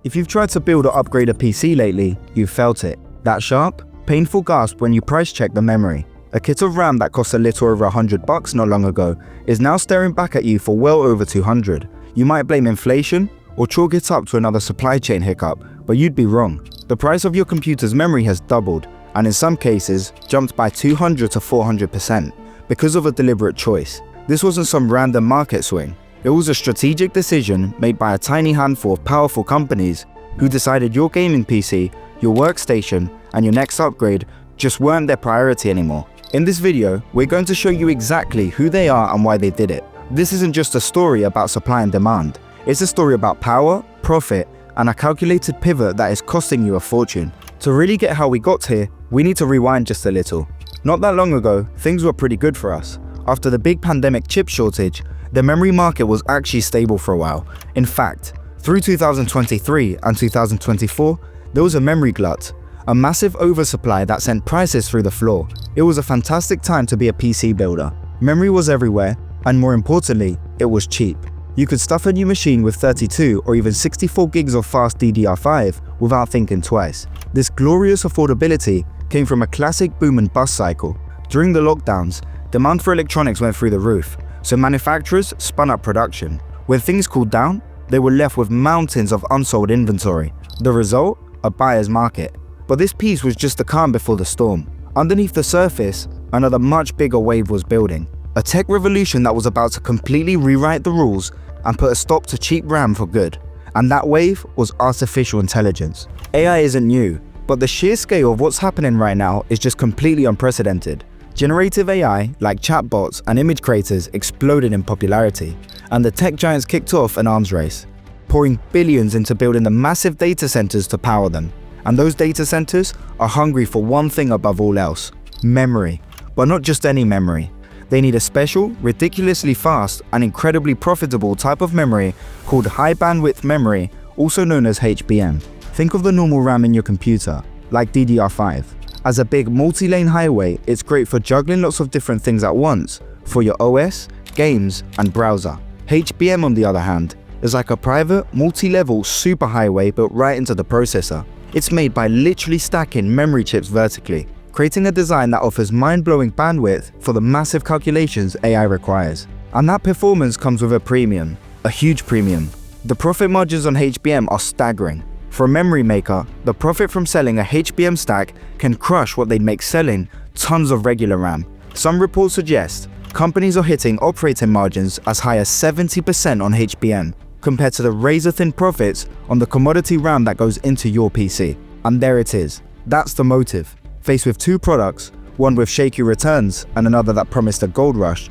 If you've tried to build or upgrade a PC lately, you've felt it. That sharp, painful gasp when you price check the memory. A kit of RAM that cost a little over $100 not long ago is now staring back at you for well over $200. You might blame inflation or chalk it up to another supply chain hiccup, but you'd be wrong. The price of your computer's memory has doubled, and in some cases, jumped by 200 to 400% because of a deliberate choice. This wasn't some random market swing. It was a strategic decision made by a tiny handful of powerful companies who decided your gaming PC, your workstation, and your next upgrade just weren't their priority anymore. In this video, we're going to show you exactly who they are and why they did it. This isn't just a story about supply and demand. It's a story about power, profit, and a calculated pivot that is costing you a fortune. To really get how we got here, we need to rewind just a little. Not that long ago, things were pretty good for us. After the big pandemic chip shortage, the memory market was actually stable for a while. In fact, through 2023 and 2024, there was a memory glut, a massive oversupply that sent prices through the floor. It was a fantastic time to be a PC builder. Memory was everywhere, and more importantly, it was cheap. You could stuff a new machine with 32 or even 64 gigs of fast DDR5 without thinking twice. This glorious affordability came from a classic boom and bust cycle. During the lockdowns, demand for electronics went through the roof, so manufacturers spun up production. When things cooled down, they were left with mountains of unsold inventory. The result? A buyer's market. But this piece was just the calm before the storm. Underneath the surface, another much bigger wave was building. A tech revolution that was about to completely rewrite the rules and put a stop to cheap RAM for good. And that wave was artificial intelligence. AI isn't new, but the sheer scale of what's happening right now is just completely unprecedented. Generative AI, like chatbots and image creators, exploded in popularity, and the tech giants kicked off an arms race, pouring billions into building the massive data centers to power them. And those data centers are hungry for one thing above all else: memory. But not just any memory. They need a special, ridiculously fast, and incredibly profitable type of memory called high bandwidth memory, also known as HBM. Think of the normal RAM in your computer, like DDR5. As a big multi-lane highway, it's great for juggling lots of different things at once, for your OS, games, and browser. HBM, on the other hand, is like a private, multi-level superhighway built right into the processor. It's made by literally stacking memory chips vertically, creating a design that offers mind-blowing bandwidth for the massive calculations AI requires. And that performance comes with a premium, a huge premium. The profit margins on HBM are staggering. For a memory maker, the profit from selling a HBM stack can crush what they'd make selling tons of regular RAM. Some reports suggest companies are hitting operating margins as high as 70% on HBM, compared to the razor-thin profits on the commodity RAM that goes into your PC. And there it is. That's the motive. Faced with two products, one with shaky returns and another that promised a gold rush,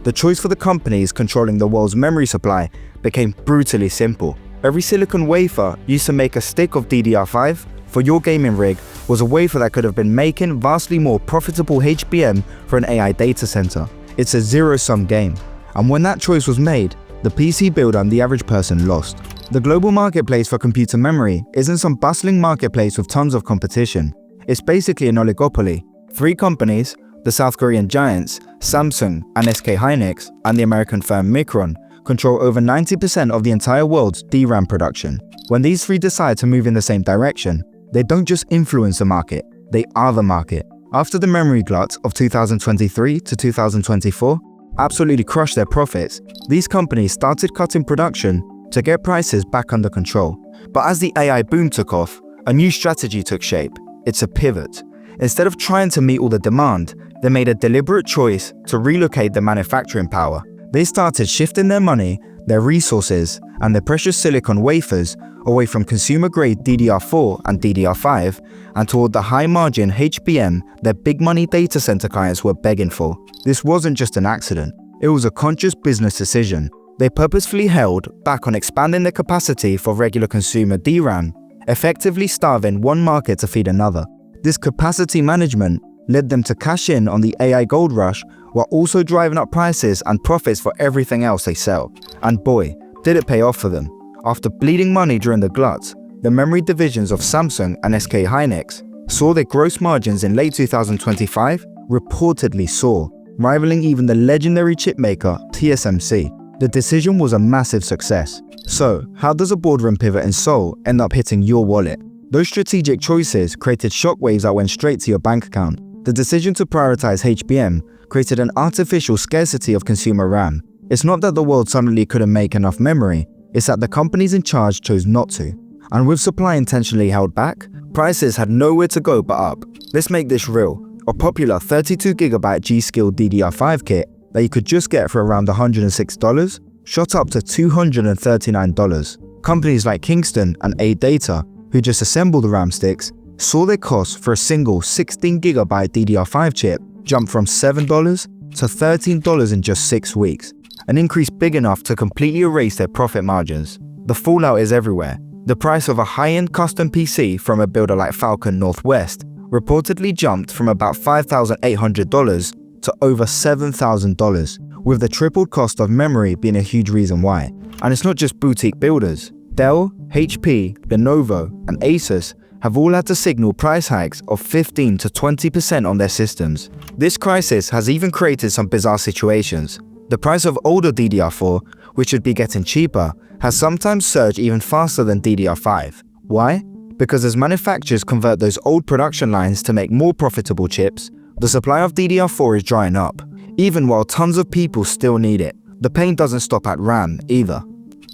the choice for the companies controlling the world's memory supply became brutally simple. Every silicon wafer used to make a stick of DDR5 for your gaming rig was a wafer that could have been making vastly more profitable HBM for an AI data center. It's a zero-sum game. And when that choice was made, the PC builder and the average person lost. The global marketplace for computer memory isn't some bustling marketplace with tons of competition. It's basically an oligopoly. Three companies, the South Korean giants, Samsung and SK Hynix, and the American firm Micron, control over 90% of the entire world's DRAM production. When these three decide to move in the same direction, they don't just influence the market, they are the market. After the memory glut of 2023 to 2024 absolutely crushed their profits, these companies started cutting production to get prices back under control. But as the AI boom took off, a new strategy took shape. It's a pivot. Instead of trying to meet all the demand, they made a deliberate choice to relocate their manufacturing power. They started shifting their money, their resources, and their precious silicon wafers away from consumer-grade DDR4 and DDR5 and toward the high-margin HBM their big-money data center clients were begging for. This wasn't just an accident. It was a conscious business decision. They purposefully held back on expanding their capacity for regular consumer DRAM, effectively starving one market to feed another. This capacity management led them to cash in on the AI gold rush while also driving up prices and profits for everything else they sell. And boy, did it pay off for them. After bleeding money during the glut, the memory divisions of Samsung and SK Hynix saw their gross margins in late 2025 reportedly soar, rivaling even the legendary chipmaker TSMC. The decision was a massive success. So, how does a boardroom pivot in Seoul end up hitting your wallet? Those strategic choices created shockwaves that went straight to your bank account. The decision to prioritize HBM created an artificial scarcity of consumer RAM. It's not that the world suddenly couldn't make enough memory, it's that the companies in charge chose not to. And with supply intentionally held back, prices had nowhere to go but up. Let's make this real. A popular 32GB G-Skill DDR5 kit that you could just get for around $106 shot up to $239. Companies like Kingston and AData, who just assembled the RAM sticks, saw their costs for a single 16GB DDR5 chip jump from $7 to $13 in just 6 weeks, an increase big enough to completely erase their profit margins. The fallout is everywhere. The price of a high-end custom PC from a builder like Falcon Northwest reportedly jumped from about $5,800 to over $7,000, with the tripled cost of memory being a huge reason why. And it's not just boutique builders. Dell, HP, Lenovo, and Asus have all had to signal price hikes of 15 to 20% on their systems. This crisis has even created some bizarre situations. The price of older DDR4, which should be getting cheaper, has sometimes surged even faster than DDR5. Why? Because as manufacturers convert those old production lines to make more profitable chips, the supply of DDR4 is drying up, even while tons of people still need it. The pain doesn't stop at RAM either.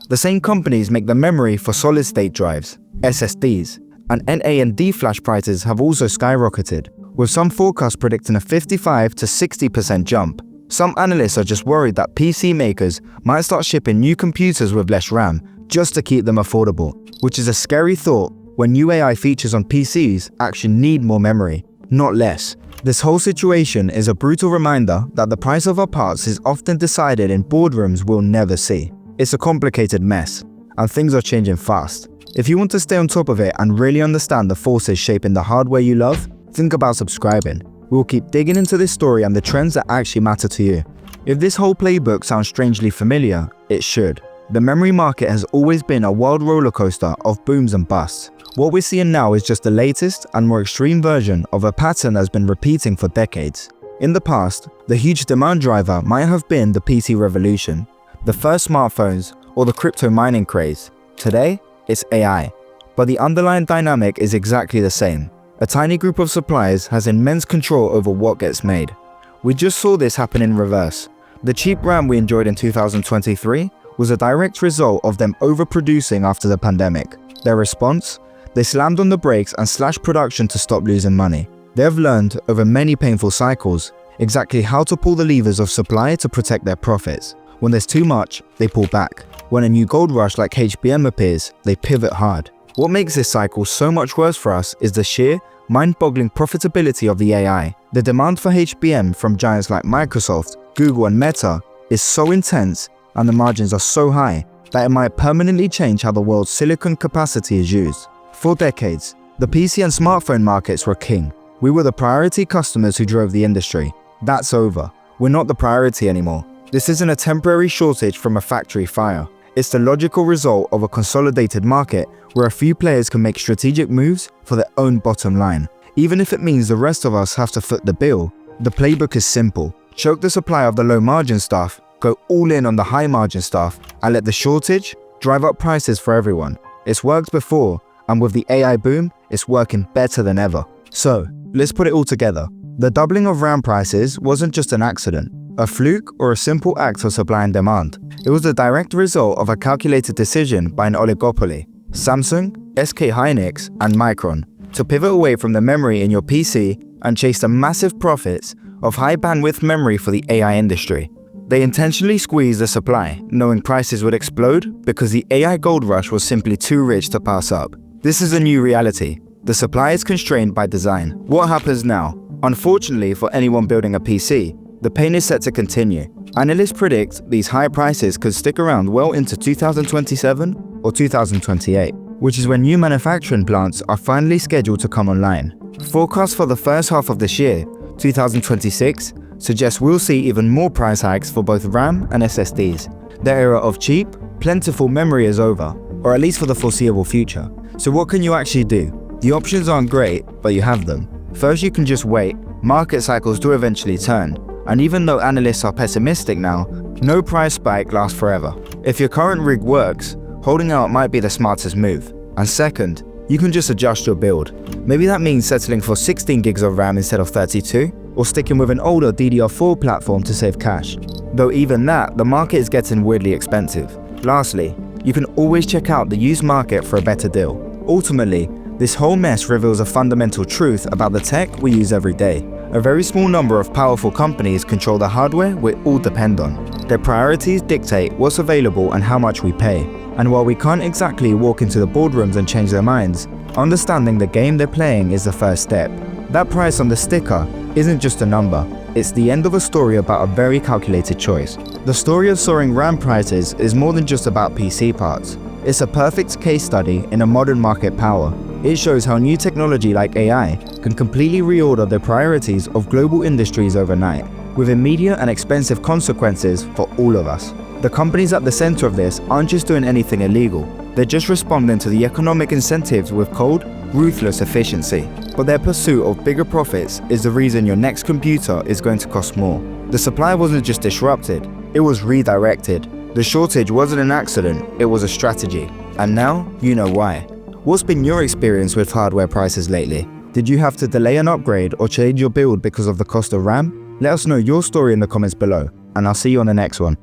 The same companies make the memory for solid-state drives, SSDs, and NAND flash prices have also skyrocketed, with some forecasts predicting a 55 to 60% jump. Some analysts are just worried that PC makers might start shipping new computers with less RAM just to keep them affordable, which is a scary thought when new AI features on PCs actually need more memory, not less. This whole situation is a brutal reminder that the price of our parts is often decided in boardrooms we'll never see. It's a complicated mess, and things are changing fast. If you want to stay on top of it and really understand the forces shaping the hardware you love, think about subscribing. We'll keep digging into this story and the trends that actually matter to you. If this whole playbook sounds strangely familiar, it should. The memory market has always been a wild roller coaster of booms and busts. What we're seeing now is just the latest and more extreme version of a pattern that's been repeating for decades. In the past, the huge demand driver might have been the PC revolution, the first smartphones, or the crypto mining craze. Today, it's AI. But the underlying dynamic is exactly the same. A tiny group of suppliers has immense control over what gets made. We just saw this happen in reverse. The cheap RAM we enjoyed in 2023 was a direct result of them overproducing after the pandemic. Their response? They slammed on the brakes and slashed production to stop losing money. They have learned, over many painful cycles, exactly how to pull the levers of supply to protect their profits. When there's too much, they pull back. When a new gold rush like HBM appears, they pivot hard. What makes this cycle so much worse for us is the sheer, mind-boggling profitability of the AI. The demand for HBM from giants like Microsoft, Google, and Meta is so intense, and the margins are so high that it might permanently change how the world's silicon capacity is used. For decades, the PC and smartphone markets were king. We were the priority customers who drove the industry. That's over. We're not the priority anymore. This isn't a temporary shortage from a factory fire. It's the logical result of a consolidated market where a few players can make strategic moves for their own bottom line. Even if it means the rest of us have to foot the bill, the playbook is simple. Choke the supply of the low margin stuff, go all in on the high margin stuff, and let the shortage drive up prices for everyone. It's worked before, and with the AI boom, it's working better than ever. So, let's put it all together. The doubling of RAM prices wasn't just an accident, a fluke, or a simple act of supply and demand. It was the direct result of a calculated decision by an oligopoly, Samsung, SK Hynix, and Micron, to pivot away from the memory in your PC and chase the massive profits of high bandwidth memory for the AI industry. They intentionally squeezed the supply, knowing prices would explode because the AI gold rush was simply too rich to pass up. This is a new reality. The supply is constrained by design. What happens now? Unfortunately for anyone building a PC, the pain is set to continue. Analysts predict these high prices could stick around well into 2027 or 2028, which is when new manufacturing plants are finally scheduled to come online. Forecasts for the first half of this year, 2026, suggest we'll see even more price hikes for both RAM and SSDs. The era of cheap, plentiful memory is over, or at least for the foreseeable future. So what can you actually do? The options aren't great, but you have them. First, you can just wait. Market cycles do eventually turn. And even though analysts are pessimistic now, no price spike lasts forever. If your current rig works, holding out might be the smartest move. And second, you can just adjust your build. Maybe that means settling for 16 gigs of RAM instead of 32, or sticking with an older DDR4 platform to save cash. Though even that, the market is getting weirdly expensive. Lastly, you can always check out the used market for a better deal. Ultimately, this whole mess reveals a fundamental truth about the tech we use every day. A very small number of powerful companies control the hardware we all depend on. Their priorities dictate what's available and how much we pay. And while we can't exactly walk into the boardrooms and change their minds, understanding the game they're playing is the first step. That price on the sticker isn't just a number, it's the end of a story about a very calculated choice. The story of soaring RAM prices is more than just about PC parts. It's a perfect case study in a modern market power. It shows how new technology like AI can completely reorder the priorities of global industries overnight, with immediate and expensive consequences for all of us. The companies at the center of this aren't just doing anything illegal, they're just responding to the economic incentives with cold, ruthless efficiency. But their pursuit of bigger profits is the reason your next computer is going to cost more. The supply wasn't just disrupted, it was redirected. The shortage wasn't an accident, it was a strategy. And now, you know why. What's been your experience with hardware prices lately? Did you have to delay an upgrade or change your build because of the cost of RAM? Let us know your story in the comments below, and I'll see you on the next one.